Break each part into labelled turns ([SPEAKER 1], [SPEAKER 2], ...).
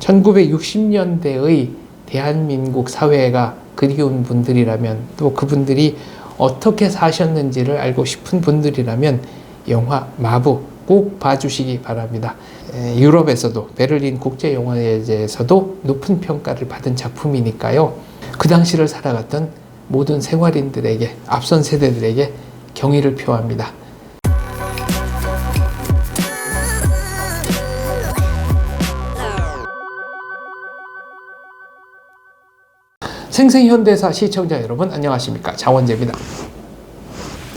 [SPEAKER 1] 1960년대의 대한민국 사회가 그리운 분들이라면, 또 그분들이 어떻게 사셨는지를 알고 싶은 분들이라면 영화 마부 꼭 봐주시기 바랍니다. 유럽에서도, 베를린 국제영화제에서도 높은 평가를 받은 작품이니까요. 그 당시를 살아갔던 모든 생활인들에게, 앞선 세대들에게 경의를 표합니다. 생생현대사 시청자 여러분, 안녕하십니까? 장원재입니다.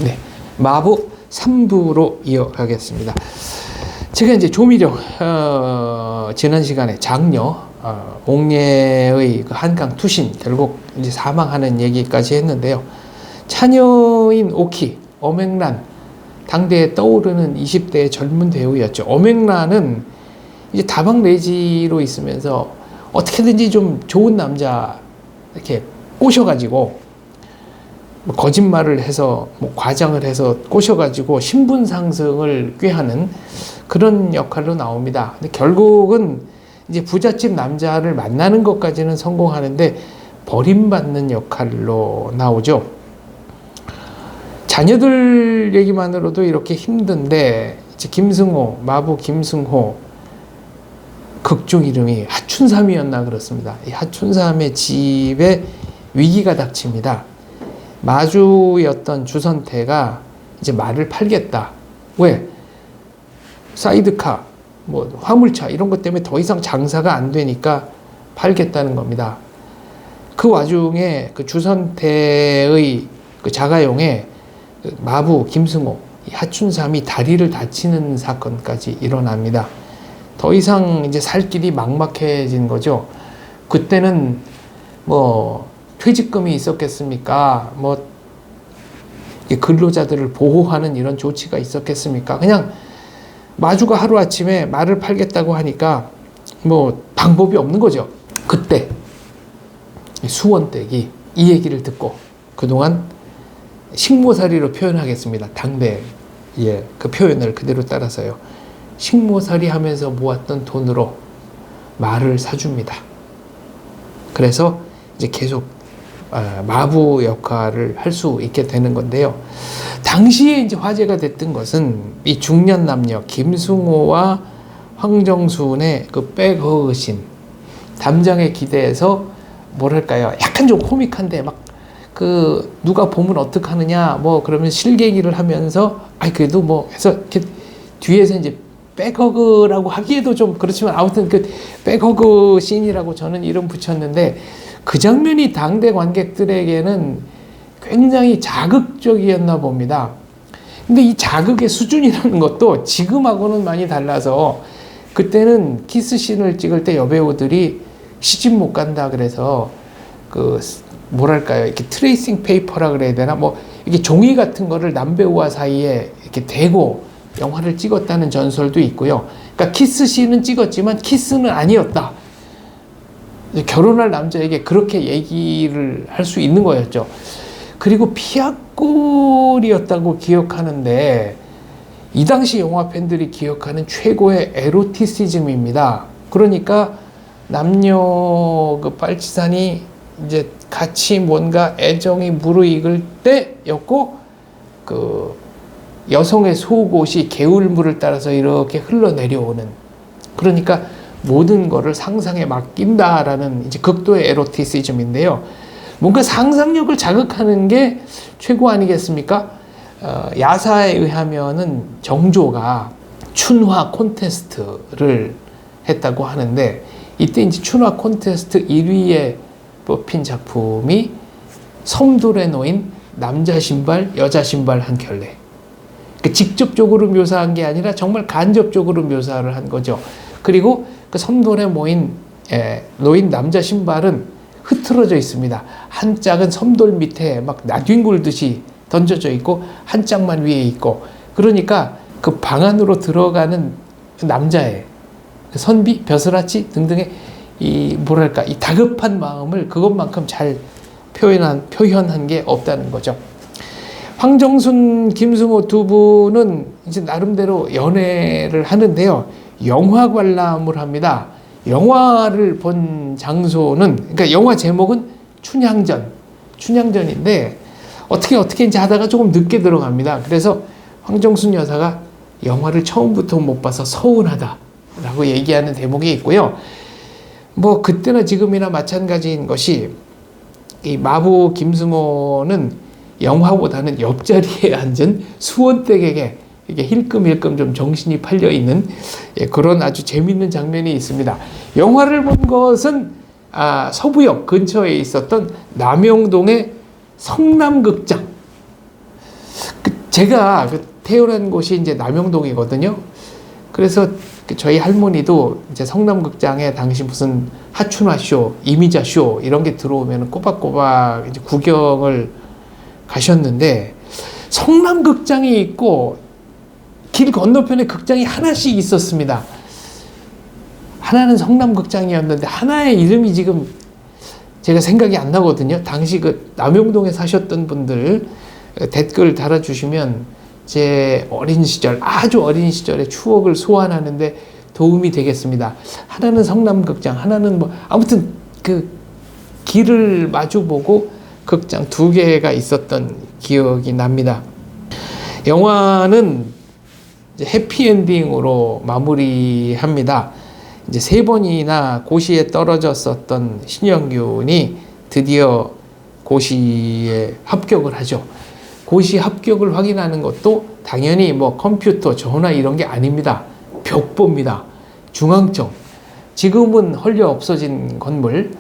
[SPEAKER 1] 네, 마부 3부로 이어가겠습니다. 제가 이제 조미령, 지난 시간에 장녀, 옥녀의 그 한강 투신, 결국 이제 사망하는 얘기까지 했는데요. 차녀인 오키, 엄앵란, 당대에 떠오르는 20대의 젊은 배우였죠. 엄앵란은 이제 다방 내지로 있으면서 어떻게든지 좀 좋은 남자 이렇게 꼬셔가지고, 뭐 거짓말을 해서, 뭐 과장을 해서 꼬셔가지고 신분 상승을 꾀하는 그런 역할로 나옵니다. 근데 결국은 이제 부잣집 남자를 만나는 것까지는 성공하는데 버림받는 역할로 나오죠. 자녀들 얘기만으로도 이렇게 힘든데, 이제 김승호, 마부 김승호, 극중 이름이 하춘삼이었나 그렇습니다. 이 하춘삼의 집에 위기가 닥칩니다. 마주였던 주선태가 이제 말을 팔겠다. 왜? 사이드카, 뭐 화물차 이런 것 때문에 더 이상 장사가 안 되니까 팔겠다는 겁니다. 그 와중에 그 주선태의 그 자가용에 그 마부 김승호, 이 하춘삼이 다리를 다치는 사건까지 일어납니다. 더 이상 이제 살 길이 막막해진 거죠. 그때는 뭐 퇴직금이 있었겠습니까? 뭐 근로자들을 보호하는 이런 조치가 있었겠습니까? 그냥 마주가 하루아침에 말을 팔겠다고 하니까 뭐 방법이 없는 거죠. 그때 수원댁이 이 얘기를 듣고 그동안 식모살이로 표현하겠습니다. 당대 그 표현을 그대로 따라서요. 식모살이 하면서 모았던 돈으로 말을 사줍니다. 그래서 이제 계속 마부 역할을 할 수 있게 되는 건데요. 당시에 이제 화제가 됐던 것은 이 중년 남녀 김승호와 황정순의 그 백허그신, 담장에 기대해서 뭐랄까요, 약간 좀 코믹한데 막 그 누가 보면 어떡하느냐 뭐 그러면 실갱이를 하면서 그래도 뭐 해서 이렇게 뒤에서 이제 백허그라고 하기에도 좀 그렇지만 아무튼 그 백허그 씬이라고 저는 이름 붙였는데, 그 장면이 당대 관객들에게는 굉장히 자극적이었나 봅니다. 근데 이 자극의 수준이라는 것도 지금하고는 많이 달라서, 그때는 키스씬을 찍을 때 여배우들이 시집 못 간다 그래서 그 뭐랄까요, 이렇게 트레이싱 페이퍼라 그래야 되나, 뭐 이게 종이 같은 거를 남배우와 사이에 이렇게 대고 영화를 찍었다는 전설도 있고요. 그러니까 키스씬은 찍었지만 키스는 아니었다. 결혼할 남자에게 그렇게 얘기를 할 수 있는 거였죠. 그리고 피아골이었다고 기억하는데, 이 당시 영화 팬들이 기억하는 최고의 에로티시즘입니다. 그러니까 남녀 그 빨치산이 이제 같이 뭔가 애정이 무르익을 때였고, 그 여성의 속옷이 개울물을 따라서 이렇게 흘러내려오는, 그러니까 모든 거를 상상에 맡긴다라는 이제 극도의 에로티시즘인데요. 뭔가 상상력을 자극하는 게 최고 아니겠습니까? 야사에 의하면은 정조가 춘화 콘테스트를 했다고 하는데, 이때 이제 춘화 콘테스트 1위에 뽑힌 작품이 섬돌에 놓인 남자 신발, 여자 신발 한 켤레. 그러니까 직접적으로 묘사한 게 아니라 정말 간접적으로 묘사를 한 거죠. 그리고 그 섬돌에 놓인 남자 신발은 흐트러져 있습니다. 한 짝은 섬돌 밑에 막 나뒹굴듯이 던져져 있고, 한 짝만 위에 있고, 그러니까 그 방 안으로 들어가는 남자의 선비, 벼슬아치 등등의 이 뭐랄까, 이 다급한 마음을 그것만큼 잘 표현한 게 없다는 거죠. 황정순, 김승호 두 분은 이제 나름대로 연애를 하는데요. 영화 관람을 합니다. 영화를 본 장소는, 그러니까 영화 제목은 춘향전인데 어떻게 이제 하다가 조금 늦게 들어갑니다. 그래서 황정순 여사가 영화를 처음부터 못 봐서 서운하다라고 얘기하는 대목이 있고요. 뭐 그때나 지금이나 마찬가지인 것이 이 마부 김승호는 영화보다는 옆자리에 앉은 수원댁에게 이게 힐끔힐끔 좀 정신이 팔려 있는 그런 아주 재밌는 장면이 있습니다. 영화를 본 것은 서부역 근처에 있었던 남영동의 성남극장. 제가 태어난 곳이 이제 남영동이거든요. 그래서 저희 할머니도 이제 성남극장에 당시 무슨 하춘화쇼, 이미자쇼 이런 게 들어오면 꼬박꼬박 이제 구경을 가셨는데, 성남극장이 있고 길 건너편에 극장이 하나씩 있었습니다. 하나는 성남극장이었는데 하나의 이름이 지금 제가 생각이 안 나거든요. 당시 그 남영동에 사셨던 분들 댓글 달아주시면 제 어린 시절, 아주 어린 시절의 추억을 소환하는데 도움이 되겠습니다. 하나는 성남극장, 하나는 뭐 아무튼 그 길을 마주보고 극장 두 개가 있었던 기억이 납니다. 영화는 이제 해피엔딩으로 마무리합니다. 이제 3번이나 고시에 떨어졌었던 신영균이 드디어 고시에 합격을 하죠. 고시 합격을 확인하는 것도 당연히 뭐 컴퓨터, 전화 이런 게 아닙니다. 벽보입니다. 중앙청. 지금은 헐려 없어진 건물.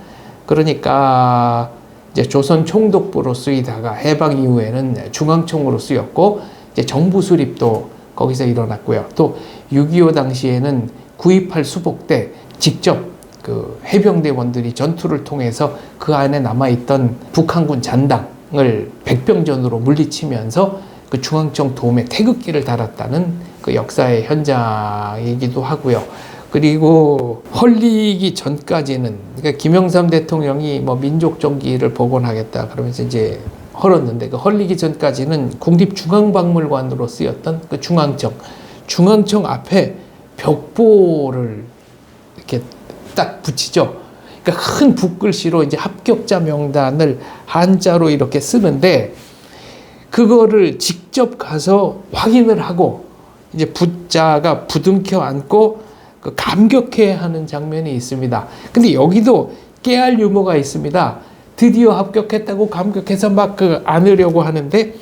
[SPEAKER 1] 그러니까 이제 조선 총독부로 쓰이다가 해방 이후에는 중앙청으로 쓰였고, 이제 정부 수립도 거기서 일어났고요. 또 6.25 당시에는 9.28 수복 때 직접 그 해병대원들이 전투를 통해서 그 안에 남아있던 북한군 잔당을 백병전으로 물리치면서 그 중앙청 도움에 태극기를 달았다는 그 역사의 현장이기도 하고요. 그리고 헐리기 전까지는, 그러니까 김영삼 대통령이 뭐 민족정기를 복원하겠다 그러면서 이제 헐었는데, 그 헐리기 전까지는 국립중앙박물관으로 쓰였던 그 중앙청 앞에 벽보를 이렇게 딱 붙이죠. 그러니까 큰 붓글씨로 이제 합격자 명단을 한자로 이렇게 쓰는데, 그거를 직접 가서 확인을 하고 이제 붓자가 부둥켜 안고 그 감격해 하는 장면이 있습니다. 근데 여기도 깨알 유머가 있습니다. 드디어 합격했다고 감격해서 막 그 안으려고 하는데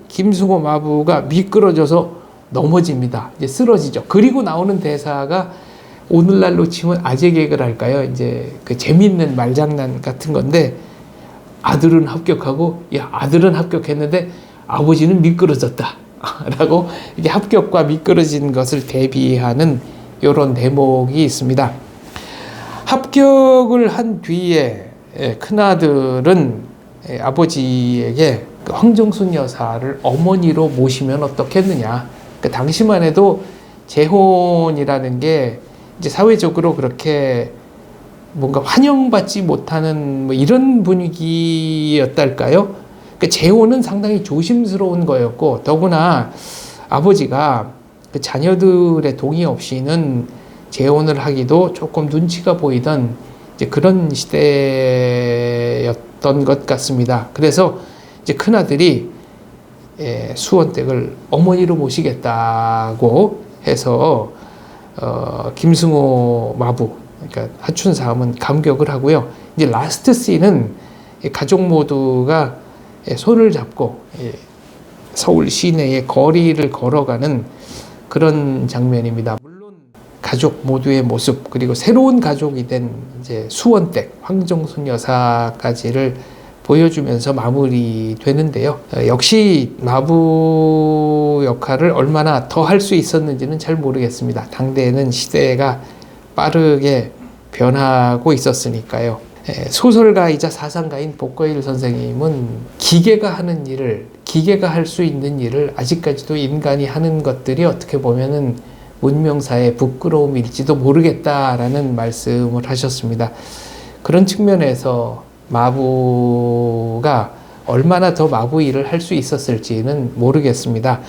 [SPEAKER 1] 김승호 마부가 미끄러져서 넘어집니다. 이제 쓰러지죠. 그리고 나오는 대사가 오늘날로 치면 아재 개그랄까요? 이제 그 재밌는 말장난 같은 건데, 아들은 합격하고, 야, 아들은 합격했는데 아버지는 미끄러졌다. 라고 이게 합격과 미끄러진 것을 대비하는 이런 대목이 있습니다. 합격을 한 뒤에 큰아들은 아버지에게 황정순 여사를 어머니로 모시면 어떻겠느냐. 그 당시만 해도 재혼이라는 게 이제 사회적으로 그렇게 뭔가 환영받지 못하는 뭐 이런 분위기였달까요? 그 재혼은 상당히 조심스러운 거였고, 더구나 아버지가 그 자녀들의 동의 없이는 재혼을 하기도 조금 눈치가 보이던 이제 그런 시대였던 것 같습니다. 그래서 이제 큰아들이 수원댁을 어머니로 모시겠다고 해서 김승호 마부, 그러니까 하춘사음은 감격을 하고요. 이제 라스트 씬은 가족 모두가 손을 잡고 서울 시내의 거리를 걸어가는 그런 장면입니다. 물론 가족 모두의 모습, 그리고 새로운 가족이 된 이제 수원댁 황정순 여사까지를 보여주면서 마무리되는데요. 역시 마부 역할을 얼마나 더 할 수 있었는지는 잘 모르겠습니다. 당대에는 시대가 빠르게 변하고 있었으니까요. 소설가이자 사상가인 복거일 선생님은 기계가 할 수 있는 일을 아직까지도 인간이 하는 것들이 어떻게 보면은 문명사의 부끄러움일지도 모르겠다라는 말씀을 하셨습니다. 그런 측면에서 마부가 얼마나 더 마부 일을 할 수 있었을지는 모르겠습니다.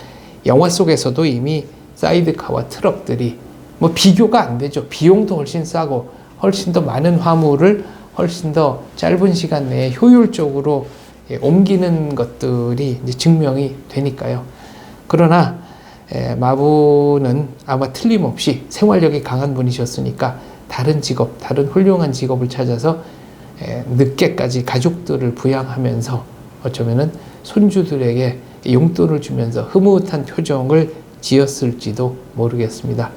[SPEAKER 1] 영화 속에서도 이미 사이드카와 트럭들이 뭐 비교가 안 되죠. 비용도 훨씬 싸고 훨씬 더 많은 화물을 훨씬 더 짧은 시간 내에 효율적으로 옮기는 것들이 이제 증명이 되니까요. 그러나 마부는 아마 틀림없이 생활력이 강한 분이셨으니까 다른 직업, 다른 훌륭한 직업을 찾아서 늦게까지 가족들을 부양하면서 어쩌면은 손주들에게 용돈을 주면서 흐뭇한 표정을 지었을지도 모르겠습니다.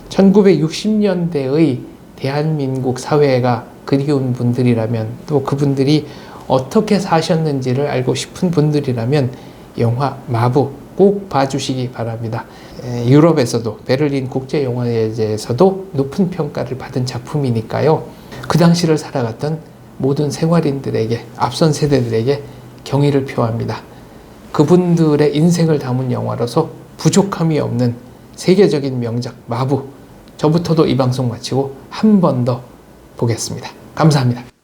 [SPEAKER 1] 1960년대의 대한민국 사회가 그리운 분들이라면, 또 그분들이 어떻게 사셨는지를 알고 싶은 분들이라면 영화 마부 꼭 봐주시기 바랍니다. 유럽에서도 베를린 국제영화제에서도 높은 평가를 받은 작품이니까요. 그 당시를 살아갔던 모든 생활인들에게, 앞선 세대들에게 경의를 표합니다. 그분들의 인생을 담은 영화로서 부족함이 없는 세계적인 명작 마부. 저부터도 이 방송 마치고 한 번 더 보겠습니다. 감사합니다.